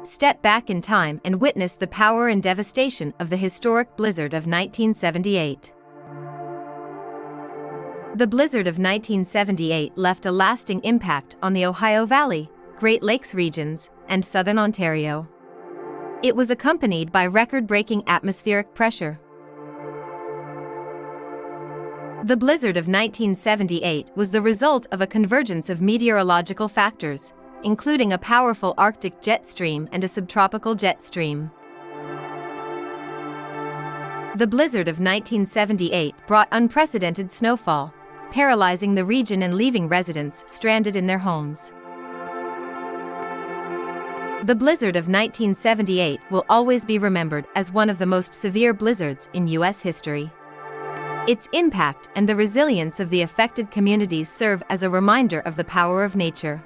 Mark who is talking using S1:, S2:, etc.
S1: step back in time and witness the power and devastation of the historic blizzard of 1978. The blizzard of 1978 left a lasting impact on the Ohio Valley, Great Lakes regions, and southern Ontario. It was accompanied by record-breaking atmospheric pressure. The blizzard of 1978 was the result of a convergence of meteorological factors, including a powerful Arctic jet stream and a subtropical jet stream. The blizzard of 1978 brought unprecedented snowfall, paralyzing the region and leaving residents stranded in their homes. The blizzard of 1978 will always be remembered as one of the most severe blizzards in U.S. history. Its impact and the resilience of the affected communities serve as a reminder of the power of nature.